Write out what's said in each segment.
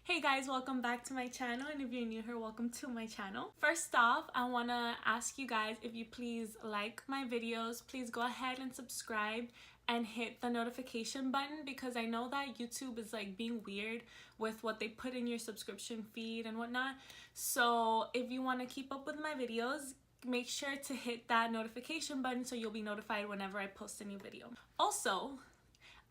Hey guys, welcome back to my channel, and if you're new here, welcome to my channel. First off, I want to ask you guys if you please like my videos, please go ahead and subscribe and hit the notification button, because I know that YouTube is like being weird with what they put in your subscription feed and whatnot. So if you want to keep up with my videos, make sure to hit that notification button so you'll be notified whenever I post a new video. Also,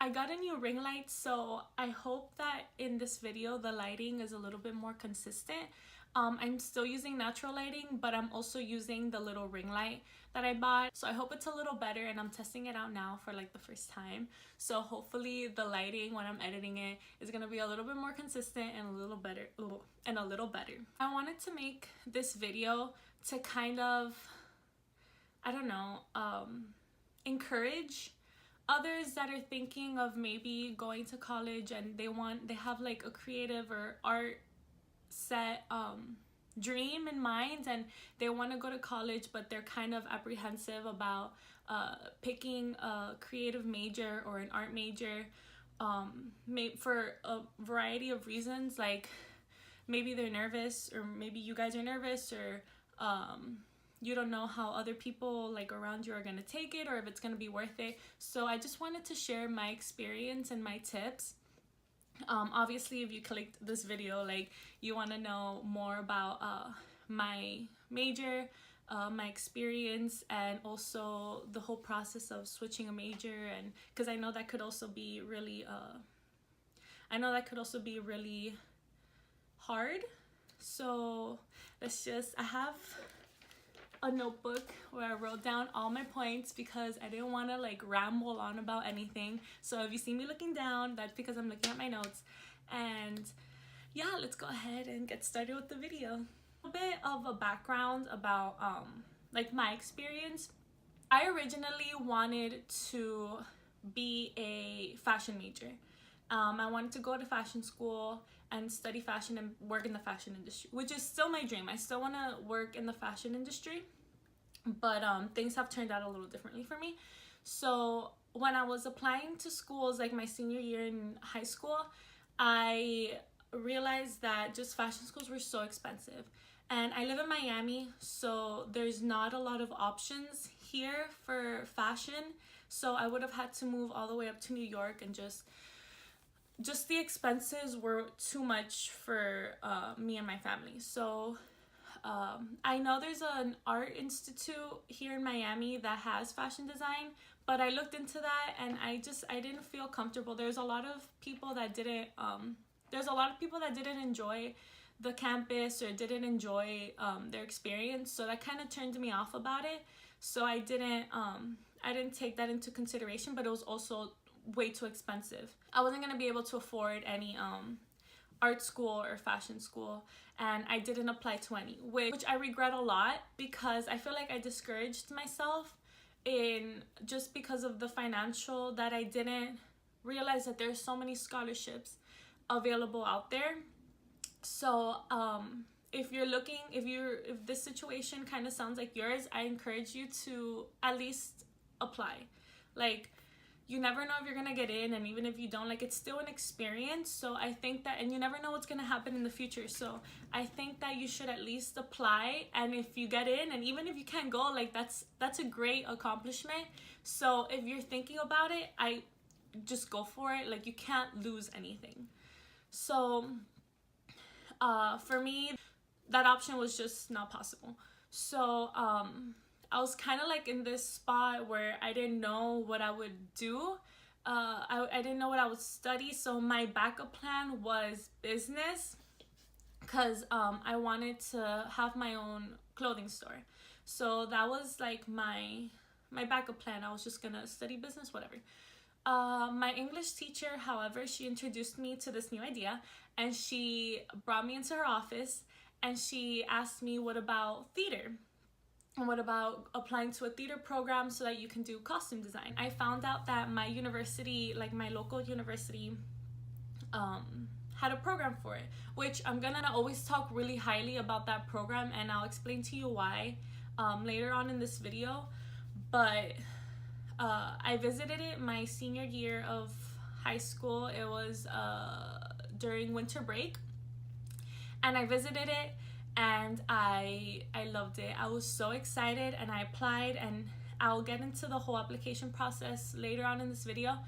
I got a new ring light, so I hope that in this video the lighting is a little bit more consistent. I'm still using natural lighting, but I'm also using the little ring light that I bought, so I hope it's a little better, and I'm testing it out now for like the first time. So hopefully the lighting when I'm editing it is gonna be a little bit more consistent and a little better. I wanted to make this video to kind of, I don't know, encourage others that are thinking of maybe going to college and they have like a creative or art set dream in mind, and they want to go to college, but they're kind of apprehensive about picking a creative major or an art major for a variety of reasons. Like maybe they're nervous, or maybe you guys are nervous, or you don't know how other people like around you are going to take it, or if it's going to be worth it. So I just wanted to share my experience and my tips. Obviously, if you clicked this video, like you want to know more about my major, my experience, and also the whole process of switching a major, and because I know that could also be really hard. So I have a notebook where I wrote down all my points because I didn't want to like ramble on about anything. So if you see me looking down, that's because I'm looking at my notes. And yeah, let's go ahead and get started with the video. A bit of a background about like my experience. I originally wanted to be a fashion major. I wanted to go to fashion school and study fashion and work in the fashion industry, which is still my dream. I still want to work in the fashion industry, but things have turned out a little differently for me. So when I was applying to schools, like my senior year in high school, I realized that just fashion schools were so expensive. And I live in Miami, so there's not a lot of options here for fashion. So I would have had to move all the way up to New York, and just the expenses were too much for me and my family. So I know there's an art institute here in Miami that has fashion design, but I looked into that and I didn't feel comfortable. There's a lot of people that didn't enjoy the campus or didn't enjoy their experience, so that kind of turned me off about it. So I didn't take that into consideration, but it was also way too expensive. I wasn't gonna be able to afford any art school or fashion school, and I didn't apply to any, which I regret a lot, because I feel like I discouraged myself just because of the financial, that I didn't realize that there's so many scholarships available out there. So if this situation kind of sounds like yours, I encourage you to at least apply. Like, you never know if you're gonna get in, and even if you don't, like, it's still an experience. So I think that, and you never know what's gonna happen in the future, so I think that you should at least apply. And if you get in, and even if you can't go, like, that's a great accomplishment. So if you're thinking about it, I just go for it. Like, you can't lose anything. So for me, that option was just not possible. So I was kind of like in this spot where I didn't know what I would do. I didn't know what I would study. So my backup plan was business, because I wanted to have my own clothing store. So that was like my backup plan. I was just gonna study business, whatever. My English teacher, however, she introduced me to this new idea, and she brought me into her office and she asked me, what about theater? And what about applying to a theater program so that you can do costume design? I found out that my university, like my local university, had a program for it, which I'm gonna always talk really highly about that program, and I'll explain to you why later on in this video. But I visited it my senior year of high school. It was during winter break. And I visited it, and I loved it. I was so excited, and I applied, and I'll get into the whole application process later on in this video,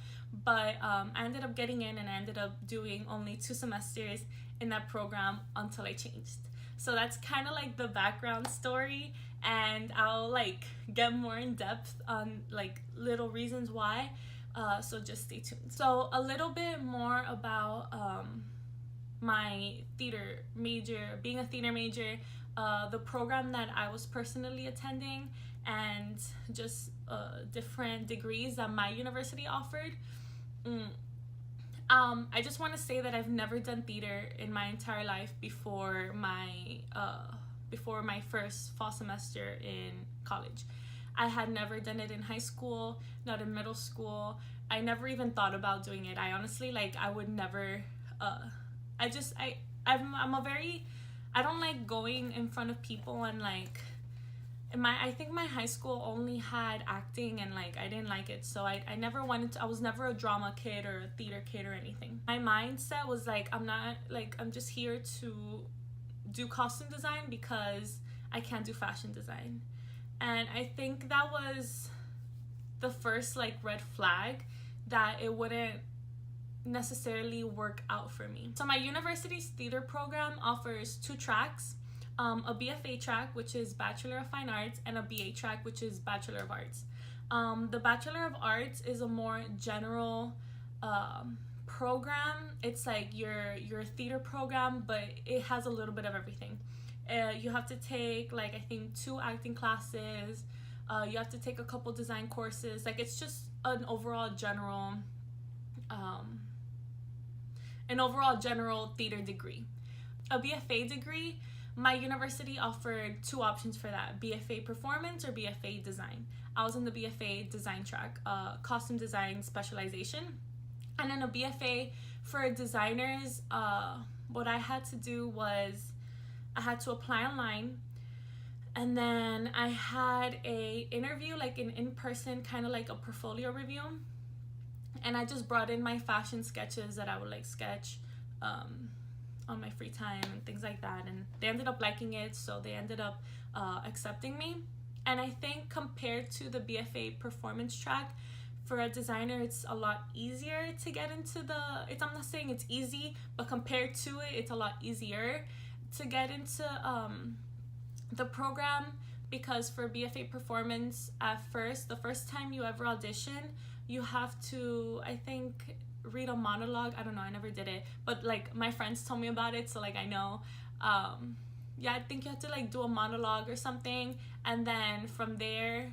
but I ended up getting in, and I ended up doing only 2 semesters in that program until I changed. So that's kind of like the background story, and I'll like get more in depth on like little reasons why, so just stay tuned. So a little bit more about my theater major, being a theater major, the program that I was personally attending, and just different degrees that my university offered. I just want to say that I've never done theater in my entire life before my first fall semester in college. I had never done it in high school, not in middle school. I never even thought about doing it. I honestly, like, I would never, I don't like going in front of people, and like, I think my high school only had acting, and like I didn't like it, so I never wanted to. I was never a drama kid or a theater kid or anything. My mindset was like, I'm just here to do costume design because I can't do fashion design. And I think that was the first like red flag that it wouldn't necessarily work out for me. So my university's theater program offers 2 tracks. A BFA track, which is Bachelor of Fine Arts, and a BA track, which is Bachelor of Arts. The Bachelor of Arts is a more general program. It's like your theater program, but it has a little bit of everything. You have to take like, I think 2 acting classes. You have to take a couple design courses. Like, it's just an overall general theater degree. A BFA degree, my university offered 2 options for that: BFA Performance or BFA Design. I was in the BFA Design track, costume design specialization. And then a BFA for designers, what I had to do was I had to apply online, and then I had a interview, like an in-person, kind of like a portfolio review. And I just brought in my fashion sketches that I would like sketch on my free time and things like that, and they ended up liking it, so they ended up accepting me. And I think compared to the BFA Performance track, for a designer it's a lot easier to get into I'm not saying it's easy, but compared to it, it's a lot easier to get into the program, because for BFA Performance, at first, the first time you ever audition, you have to, I think, read a monologue. I don't know, I never did it, but like my friends told me about it, so like I know. I think you have to like do a monologue or something, and then from there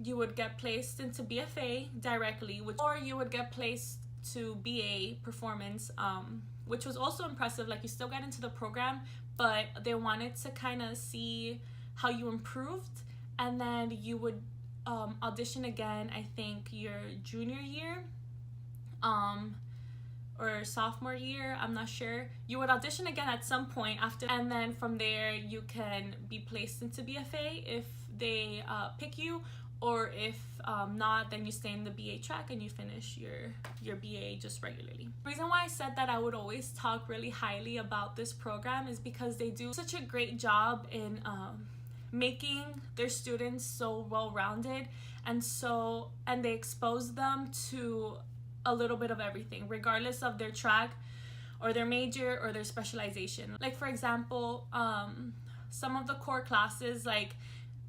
you would get placed into BFA directly, or you would get placed to BA Performance, which was also impressive. Like, you still got into the program, but they wanted to kind of see how you improved, and then you would audition again, I think your junior year or sophomore year, I'm not sure. You would audition again at some point after, and then from there you can be placed into BFA if they pick you, or if not, then you stay in the BA track and you finish your BA just regularly. The reason why I said that I would always talk really highly about this program is because they do such a great job in making their students so well-rounded, and they expose them to a little bit of everything, regardless of their track or their major or their specialization. Like, for example, some of the core classes, like,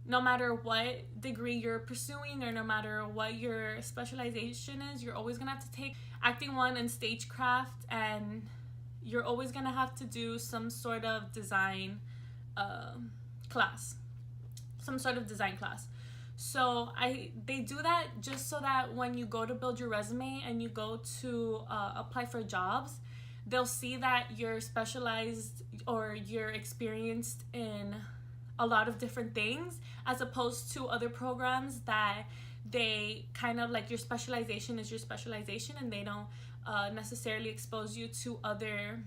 no matter what degree you're pursuing or no matter what your specialization is, you're always gonna have to take acting 1 and stagecraft, and you're always gonna have to do some sort of design class. So they do that just so that when you go to build your resume and you go to apply for jobs, they'll see that you're specialized or you're experienced in a lot of different things, as opposed to other programs that they kind of like, your specialization is your specialization, and they don't necessarily expose you to other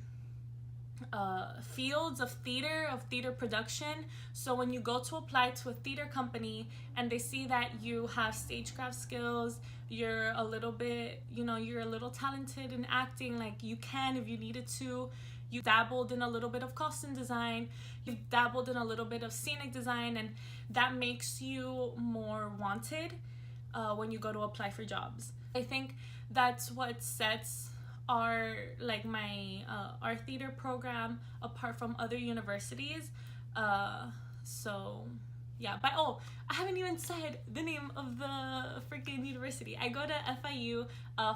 fields of theater production. So when you go to apply to a theater company and they see that you have stagecraft skills, you're a little bit, you're a little talented in acting, like you can, if you needed to, you dabbled in a little bit of costume design, you've dabbled in a little bit of scenic design, and that makes you more wanted when you go to apply for jobs. I think that's what sets our our theater program apart from other universities. So yeah, but oh, I haven't even said the name of the freaking university. I go to FIU,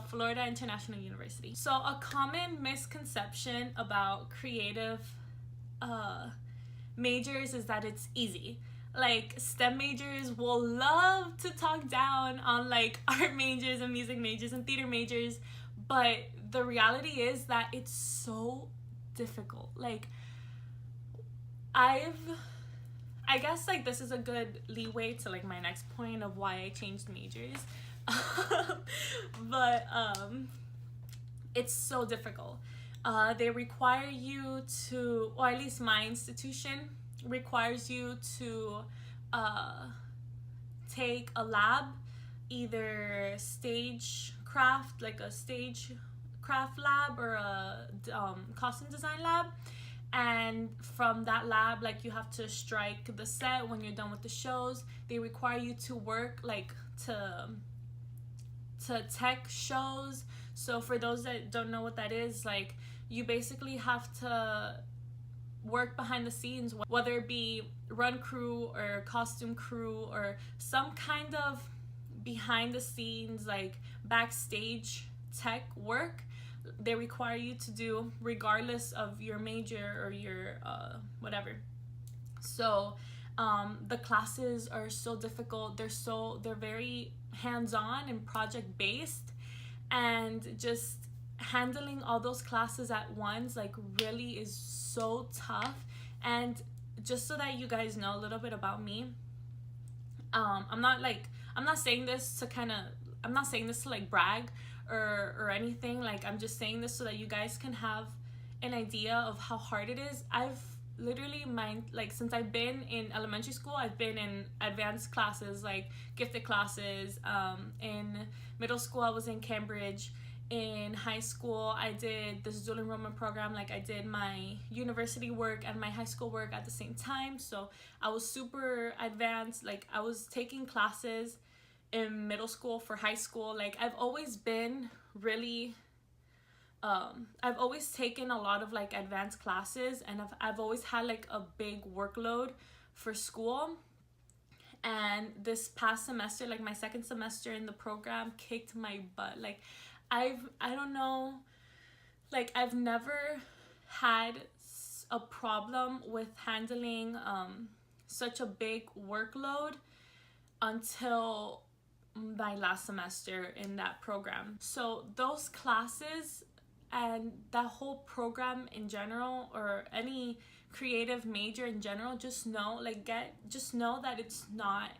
Florida International University. So a common misconception about creative majors is that it's easy. Like, STEM majors will love to talk down on like art majors and music majors and theater majors, but the reality is that it's so difficult. Like, I guess like this is a good leeway to like my next point of why I changed majors. But it's so difficult. They require you to, or at least my institution requires you to take a lab, either stage craft, like a stage craft lab, or a costume design lab. And from that lab, like, you have to strike the set when you're done with the shows. They require you to work like to tech shows. So for those that don't know what that is, like, you basically have to work behind the scenes, whether it be run crew or costume crew or some kind of behind the scenes, like backstage tech work. They require you to do regardless of your major or your whatever. So the classes are so difficult. They're very hands-on and project-based, and just handling all those classes at once like really is so tough. And just so that you guys know a little bit about me, I'm not saying this to like brag or anything. Like, I'm just saying this so that you guys can have an idea of how hard it is. I've literally since I've been in elementary school, I've been in advanced classes, like gifted classes. In middle school, I was in Cambridge. In high school, I did this dual enrollment program. Like, I did my university work and my high school work at the same time. So I was super advanced. Like, I was taking classes in middle school for high school. Like, I've always been really I've always taken a lot of like advanced classes, and I've always had like a big workload for school. And this past semester, like my second semester in the program, kicked my butt. Like, I don't know, like, I've never had a problem with handling such a big workload until my last semester in that program. So those classes and that whole program in general, or any creative major in general, just know that it's not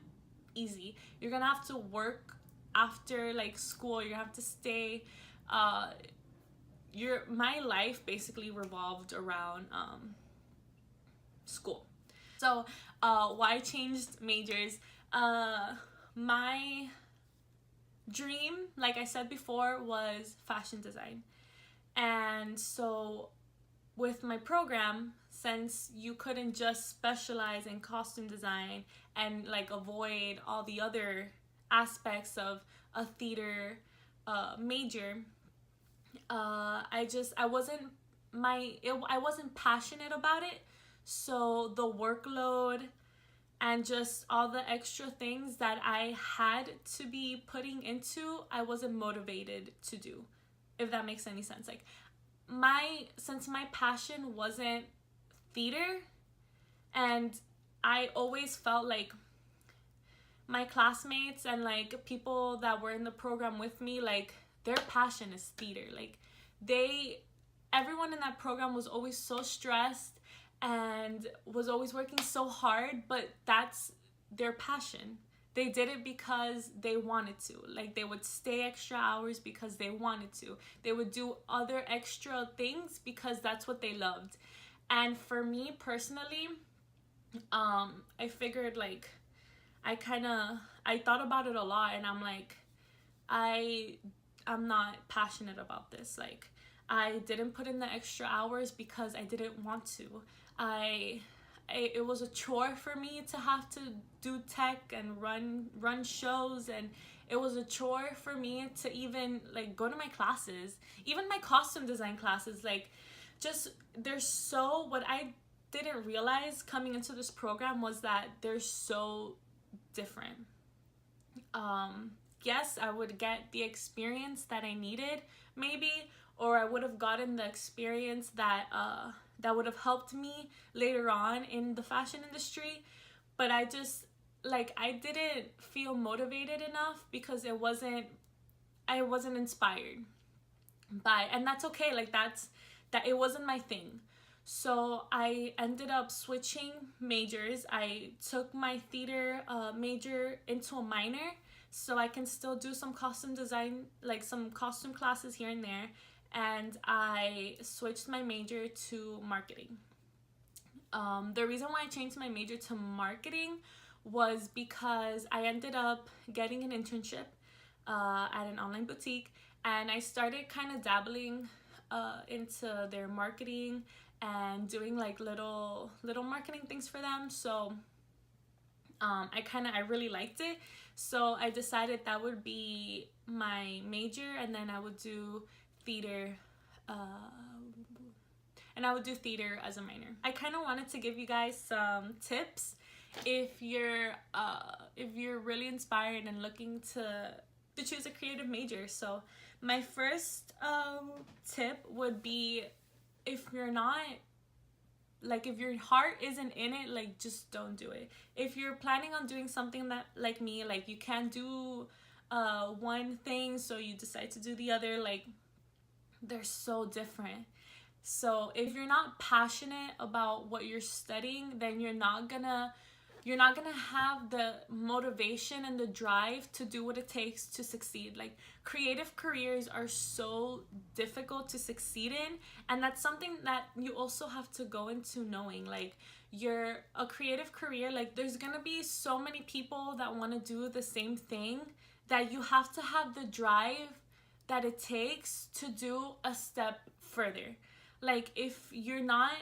easy. You're gonna have to work after like school. You have to stay. My life basically revolved around school. So why I changed majors? My dream, like I said before, was fashion design. And so with my program, since you couldn't just specialize in costume design and like avoid all the other aspects of a theater major, I wasn't passionate about it. So the workload and just all the extra things that I had to be putting into, I wasn't motivated to do, if that makes any sense. Like, since my passion wasn't theater, and I always felt like my classmates and like people that were in the program with me, like, their passion is theater. Like, everyone in that program was always so stressed and was always working so hard, but that's their passion. They did it because they wanted to. Like, they would stay extra hours because they wanted to. They would do other extra things because that's what they loved. And for me personally, I figured, like, I thought about it a lot, and I'm like, I'm not passionate about this. Like, I didn't put in the extra hours because I didn't want to. It was a chore for me to have to do tech and run shows, and it was a chore for me to even like go to my classes, even my costume design classes. Like, just there's so what I didn't realize coming into this program was that they're so different. Yes, I would get the experience that I needed, maybe, or I would have gotten the experience that that would have helped me later on in the fashion industry. But I just, like, I didn't feel motivated enough because I wasn't inspired by, and that's okay. Like, that it wasn't my thing. So I ended up switching majors. I took my theater major into a minor so I can still do some costume design, like some costume classes here and there. And I switched my major to marketing. The reason why I changed my major to marketing was because I ended up getting an internship at an online boutique, and I started kind of dabbling into their marketing and doing like little marketing things for them. So I really liked it. So I decided that would be my major, and then I would do theater as a minor. I kind of wanted to give you guys some tips if you're really inspired and looking to choose a creative major. So my first tip would be, if you're not, like, if your heart isn't in it, like, just don't do it. If you're planning on doing something that, like me, like, you can't do one thing, so you decide to do the other, like, they're so different. So if you're not passionate about what you're studying, then you're not gonna have the motivation and the drive to do what it takes to succeed. Like, creative careers are so difficult to succeed in, and that's something that you also have to go into knowing. Like, a creative career, like, there's gonna be so many people that want to do the same thing, that you have to have the drive that it takes to do a step further. Like, if you're not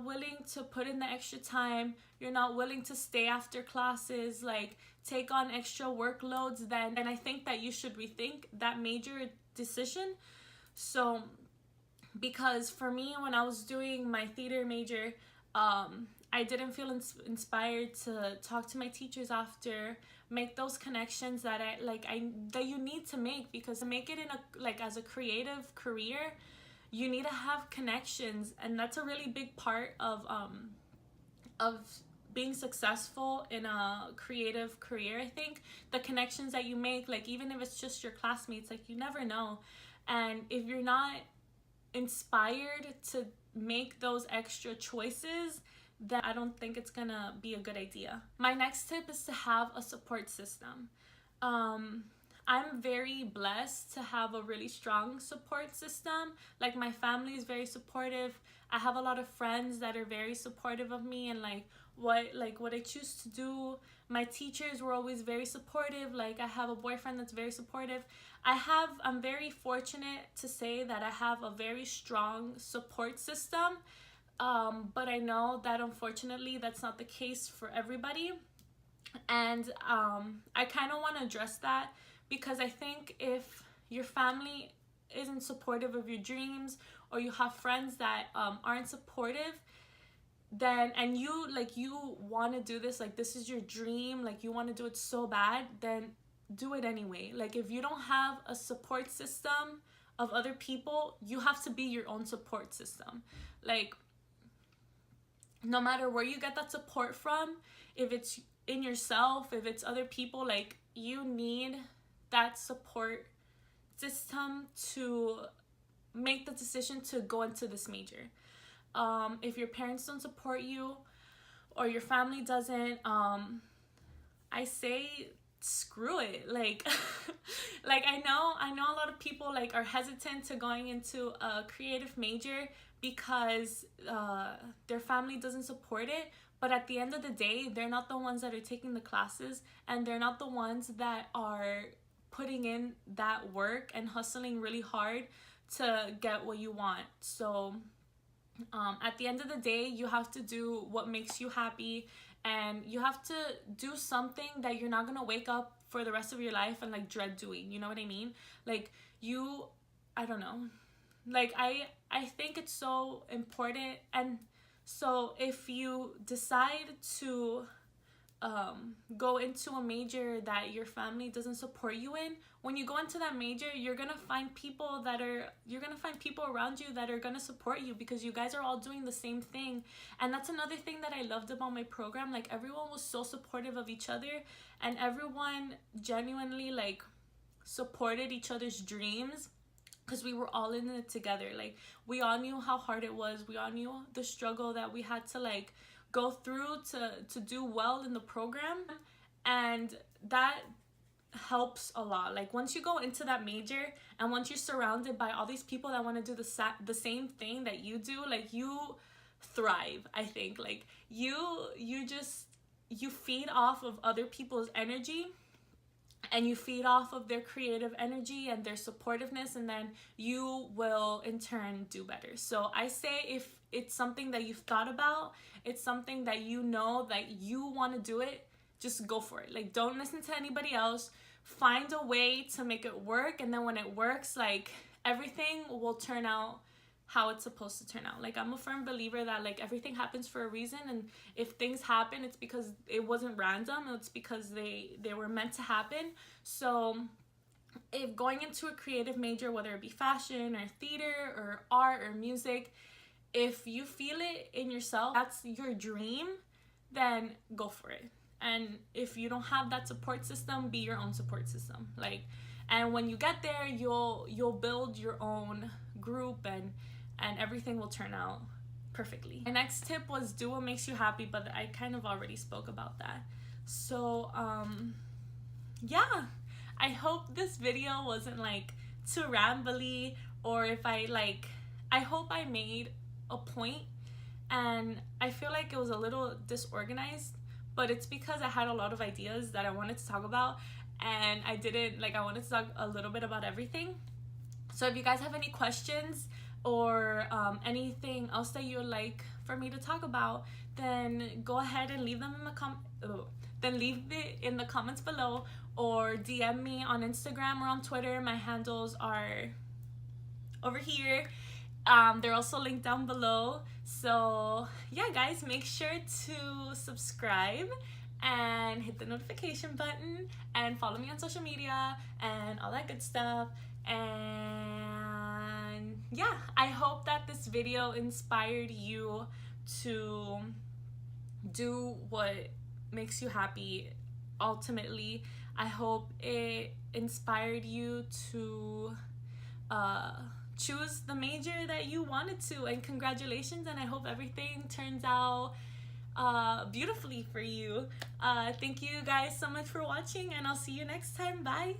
willing to put in the extra time, you're not willing to stay after classes, like, take on extra workloads, then I think that you should rethink that major decision. So, because for me, when I was doing my theater major, I didn't feel inspired to talk to my teachers after, make those connections that that you need to make, because to make it in as a creative career, you need to have connections, and that's a really big part of being successful in a creative career. I think the connections that you make, like, even if it's just your classmates, like, you never know. And if you're not inspired to make those extra choices, then I don't think it's gonna be a good idea. My next tip is to have a support system. I'm very blessed to have a really strong support system. Like, my family is very supportive. I have a lot of friends that are very supportive of me and what I choose to do. My teachers were always very supportive. Like, I have a boyfriend that's very supportive. I'm very fortunate to say that I have a very strong support system. But I know that unfortunately that's not the case for everybody. And I kind of want to address that, because I think if your family isn't supportive of your dreams, or you have friends that aren't supportive, then, and you want to do this, like, this is your dream, like, you want to do it so bad, then do it anyway. Like, if you don't have a support system of other people, you have to be your own support system. Like, no matter where you get that support from, if it's in yourself, if it's other people, like, you need that support system to make the decision to go into this major. If your parents don't support you, or your family doesn't, I say screw it. Like, I know a lot of people, like, are hesitant to going into a creative major because their family doesn't support it. But at the end of the day, they're not the ones that are taking the classes, and they're not the ones that are putting in that work and hustling really hard to get what you want. So at the end of the day, you have to do what makes you happy, and you have to do something that you're not gonna wake up for the rest of your life and like dread doing. You know what I mean? Like I don't know. Like I think it's so important. And so if you decide to go into a major that your family doesn't support you in, when you go into that major, you're gonna find people around you that are gonna support you, because you guys are all doing the same thing. And that's another thing that I loved about my program. Like, everyone was so supportive of each other, and everyone genuinely like supported each other's dreams, because we were all in it together. Like, we all knew how hard it was. We all knew the struggle that we had to like go through to do well in the program, and that helps a lot. Like, once you go into that major, and once you're surrounded by all these people that want to do the same thing that you do, like, you thrive. I think like you feed off of other people's energy, and you feed off of their creative energy and their supportiveness, and then you will in turn do better. So I say, if it's something that you've thought about, it's something that you know that you want to do it, just go for it. Like, don't listen to anybody else. Find a way to make it work, and then when it works, like, everything will turn out how it's supposed to turn out. Like, I'm a firm believer that like everything happens for a reason, and if things happen, it's because it wasn't random. It's because they were meant to happen. So if going into a creative major, whether it be fashion or theater or art or music, if you feel it in yourself, that's your dream, then go for it. And if you don't have that support system, be your own support system. Like, and when you get there, you'll build your own group, and everything will turn out perfectly. My next tip was do what makes you happy, but I kind of already spoke about that. So yeah, I hope this video wasn't like too rambly, or if I hope I made a point. And I feel like it was a little disorganized, but it's because I had a lot of ideas that I wanted to talk about, and I wanted to talk a little bit about everything. So if you guys have any questions or anything else that you would like for me to talk about, then go ahead and leave them leave it in the comments below, or DM me on Instagram or on Twitter. My handles are over here. They're also linked down below. So yeah, guys, make sure to subscribe and hit the notification button, and follow me on social media and all that good stuff. And yeah, I hope that this video inspired you to do what makes you happy. Ultimately, I hope it inspired you to choose the major that you wanted to, and congratulations, and I hope everything turns out beautifully for you. Thank you guys so much for watching, and I'll see you next time. Bye.